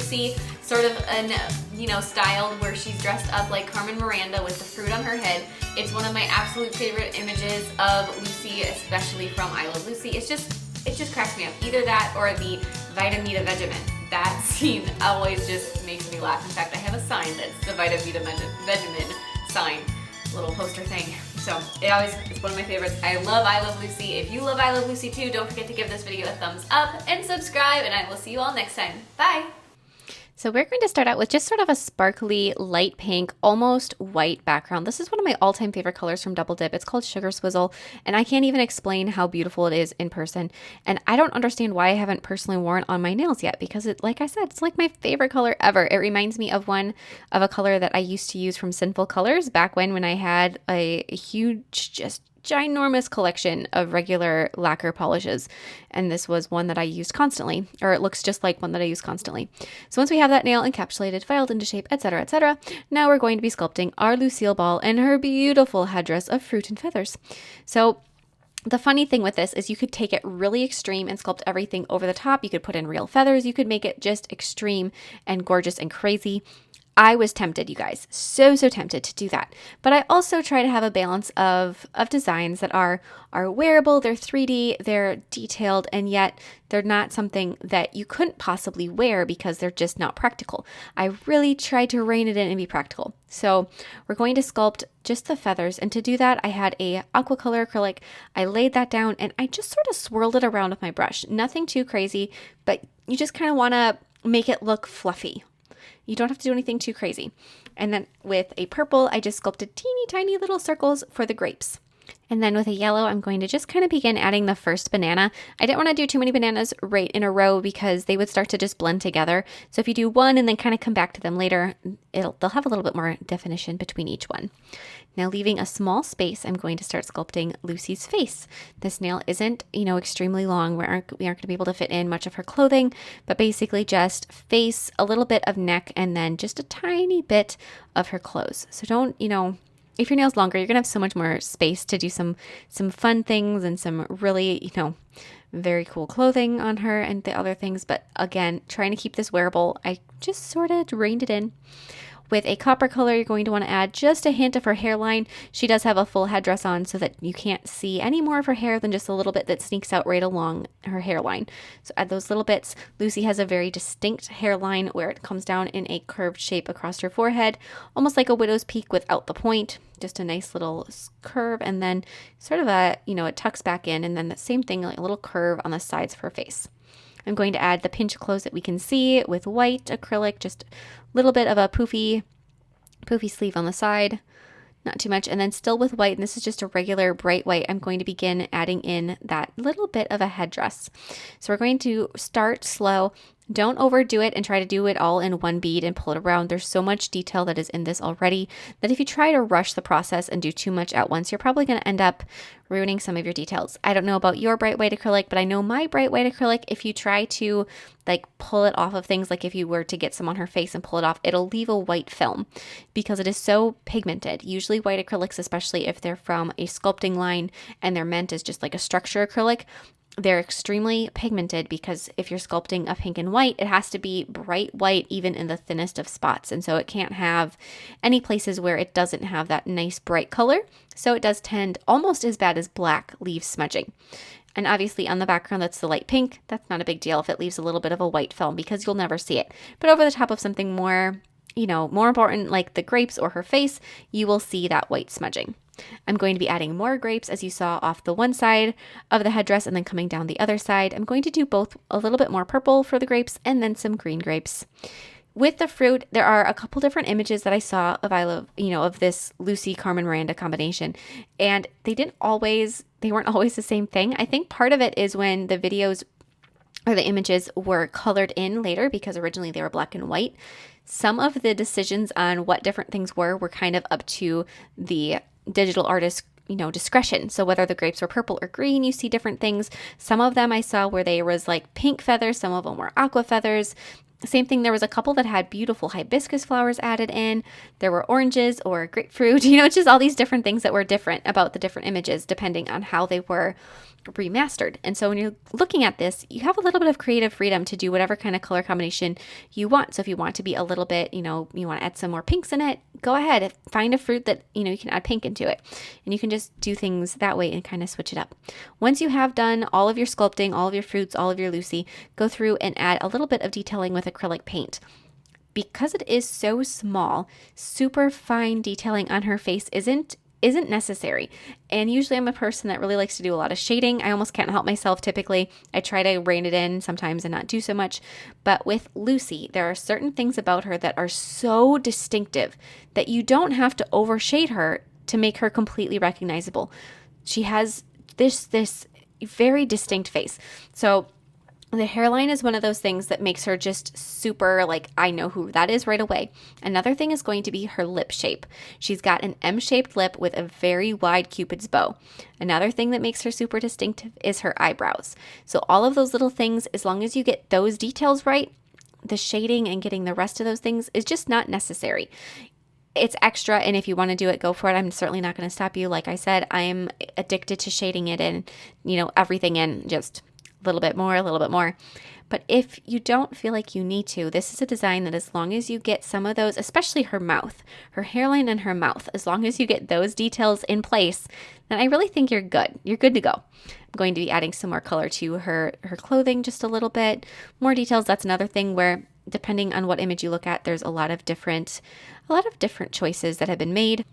Lucy sort of an, style where she's dressed up like Carmen Miranda with the fruit on her head. It's one of my absolute favorite images of Lucy, especially from I Love Lucy. It just cracks me up. Either that or the Vita Vita Vegemin. That scene always just makes me laugh. In fact, I have a sign that's the Vita Vita Vegemin sign, little poster thing. So it's one of my favorites. I love Lucy. If you love I Love Lucy too, don't forget to give this video a thumbs up and subscribe, and I will see you all next time. Bye! So we're going to start out with just sort of a sparkly light pink, almost white background. This is one of my all-time favorite colors from Double Dip. It's called Sugar Swizzle, and I can't even explain how beautiful it is in person. And I don't understand why I haven't personally worn it on my nails yet, because like I said, it's like my favorite color ever. It reminds me of a color that I used to use from Sinful Colors back when I had a huge, just ginormous collection of regular lacquer polishes, and this was one that I used constantly, or it looks just like one that I use constantly. So once we have that nail encapsulated, filed into shape, etc., now we're going to be sculpting our Lucille Ball and her beautiful headdress of fruit and feathers. So the funny thing with this is you could take it really extreme and sculpt everything over the top. You could put in real feathers. You could make it just extreme and gorgeous and crazy. I was tempted, you guys, so tempted to do that. But I also try to have a balance of designs that are wearable, they're 3D, they're detailed, and yet they're not something that you couldn't possibly wear because they're just not practical. I really tried to rein it in and be practical. So we're going to sculpt just the feathers, and to do that, I had a aqua color acrylic. I laid that down, and I just sort of swirled it around with my brush. Nothing too crazy, but you just kind of want to make it look fluffy. You don't have to do anything too crazy. And then with a purple, I just sculpted teeny tiny little circles for the grapes. And then with a yellow, I'm going to just kind of begin adding the first banana. I didn't want to do too many bananas right in a row because they would start to just blend together. So if you do one and then kind of come back to them later, they'll have a little bit more definition between each one. Now, leaving a small space, I'm going to start sculpting Lucy's face. This nail isn't, extremely long. We aren't going to be able to fit in much of her clothing, but basically just face, a little bit of neck, and then just a tiny bit of her clothes. So don't, if your nail's longer, you're going to have so much more space to do some fun things and some really, very cool clothing on her and the other things. But again, trying to keep this wearable, I just sort of reined it in. With a copper color, you're going to want to add just a hint of her hairline. She does have a full headdress on so that you can't see any more of her hair than just a little bit that sneaks out right along her hairline. So add those little bits. Lucy has a very distinct hairline where it comes down in a curved shape across her forehead, almost like a widow's peak without the point. Just a nice little curve, and then sort of it tucks back in, and then the same thing, like a little curve on the sides of her face. I'm going to add the pinch of clothes that we can see with white acrylic, just a little bit of a poofy sleeve on the side, not too much, and then still with white, and this is just a regular bright white, I'm going to begin adding in that little bit of a headdress. So we're going to start slow. Don't overdo it and try to do it all in one bead and pull it around. There's so much detail that is in this already that if you try to rush the process and do too much at once, you're probably going to end up ruining some of your details. I don't know about your bright white acrylic, but I know my bright white acrylic, if you try to pull it off of things, like if you were to get some on her face and pull it off, it'll leave a white film because it is so pigmented. Usually white acrylics, especially if they're from a sculpting line and they're meant as just like a structure acrylic, they're extremely pigmented because if you're sculpting a pink and white, it has to be bright white even in the thinnest of spots. And so it can't have any places where it doesn't have that nice bright color. So it does tend, almost as bad as black, leaves smudging. And obviously on the background that's the light pink, that's not a big deal if it leaves a little bit of a white film because you'll never see it. But over the top of something more important like the grapes or her face, you will see that white smudging. I'm going to be adding more grapes as you saw off the one side of the headdress and then coming down the other side. I'm going to do both a little bit more purple for the grapes and then some green grapes. With the fruit, there are a couple different images that I saw of this Lucy Carmen Miranda combination, and they weren't always the same thing. I think part of it is when the videos or the images were colored in later because originally they were black and white. Some of the decisions on what different things were kind of up to the digital artist discretion. So whether the grapes were purple or green, you see different things. Some of them I saw where they was like pink feathers, some of them were aqua feathers. Same thing, there was a couple that had beautiful hibiscus flowers added in. There were oranges or grapefruit, just all these different things that were different about the different images depending on how they were remastered. And so when you're looking at this, you have a little bit of creative freedom to do whatever kind of color combination you want. So if you want to be a little bit, you want to add some more pinks in it, go ahead, find a fruit that, you can add pink into it. And you can just do things that way and kind of switch it up. Once you have done all of your sculpting, all of your fruits, all of your Lucy, go through and add a little bit of detailing with acrylic paint. Because it is so small, super fine detailing on her face isn't necessary. And usually I'm a person that really likes to do a lot of shading. I almost can't help myself typically. I try to rein it in sometimes and not do so much. But with Lucy, there are certain things about her that are so distinctive that you don't have to overshade her to make her completely recognizable. She has this very distinct face. So the hairline is one of those things that makes her just super, like, I know who that is right away. Another thing is going to be her lip shape. She's got an M-shaped lip with a very wide cupid's bow. Another thing that makes her super distinctive is her eyebrows. So all of those little things, as long as you get those details right, the shading and getting the rest of those things is just not necessary. It's extra, and if you want to do it, go for it. I'm certainly not going to stop you. Like I said, I am addicted to shading it in, everything in, just a little bit more. But if you don't feel like you need to, this is a design that as long as you get some of those, especially her mouth, her hairline and her mouth, as long as you get those details in place, then I really think you're good. You're good to go. I'm going to be adding some more color to her clothing, just a little bit. More details, that's another thing where depending on what image you look at, there's a lot of different choices that have been made.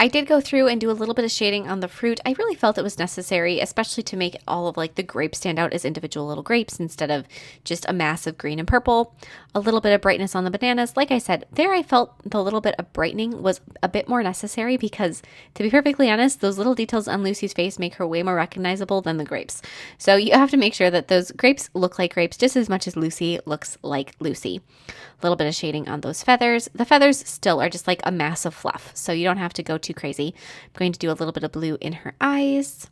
I did go through and do a little bit of shading on the fruit. I really felt it was necessary, especially to make all of the grapes stand out as individual little grapes instead of just a mass of green and purple. A little bit of brightness on the bananas. Like I said, there I felt the little bit of brightening was a bit more necessary because, to be perfectly honest, those little details on Lucy's face make her way more recognizable than the grapes. So you have to make sure that those grapes look like grapes just as much as Lucy looks like Lucy. A little bit of shading on those feathers. The feathers still are just like a mass of fluff, so you don't have to go too crazy. I'm going to do a little bit of blue in her eyes.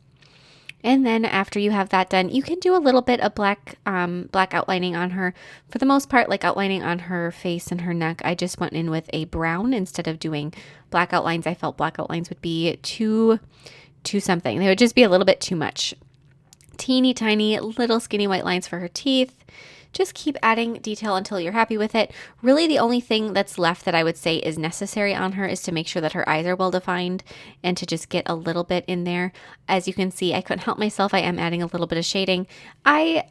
And then after you have that done, you can do a little bit of black outlining on her. For the most part, like outlining on her face and her neck, I just went in with a brown instead of doing black outlines. I felt black outlines would be too something. They would just be a little bit too much. Teeny tiny little skinny white lines for her teeth. Just keep adding detail until you're happy with it. Really, the only thing that's left that I would say is necessary on her is to make sure that her eyes are well defined and to just get a little bit in there. As you can see, I couldn't help myself. I am adding a little bit of shading. I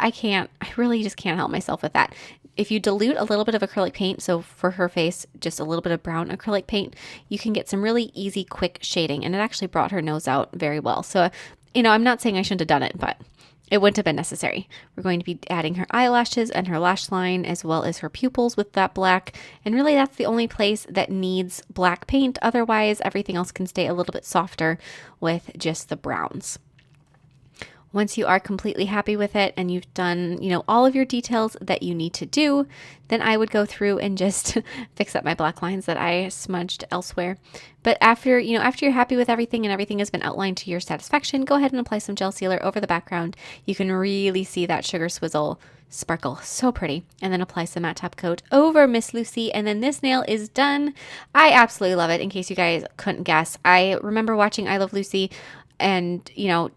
really just can't help myself with that. If you dilute a little bit of acrylic paint, so for her face, just a little bit of brown acrylic paint, you can get some really easy, quick shading. And it actually brought her nose out very well. So, I'm not saying I shouldn't have done it, but it wouldn't have been necessary. We're going to be adding her eyelashes and her lash line as well as her pupils with that black. And really that's the only place that needs black paint. Otherwise, everything else can stay a little bit softer with just the browns. Once you are completely happy with it and you've done, all of your details that you need to do, then I would go through and just fix up my black lines that I smudged elsewhere. But after you're happy with everything and everything has been outlined to your satisfaction, go ahead and apply some gel sealer over the background. You can really see that sugar swizzle sparkle. So pretty. And then apply some matte top coat over Miss Lucy. And then this nail is done. I absolutely love it. In case you guys couldn't guess, I remember watching I Love Lucy and,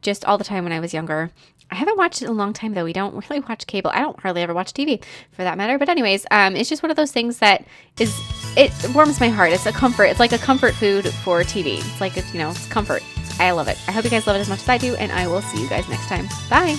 just all the time when I was younger. I haven't watched it in a long time, though. We don't really watch cable. I don't hardly ever watch TV, for that matter. But anyways, it's just one of those things that it warms my heart. It's a comfort. It's like a comfort food for TV. It's like, it's comfort. I love it. I hope you guys love it as much as I do, and I will see you guys next time. Bye.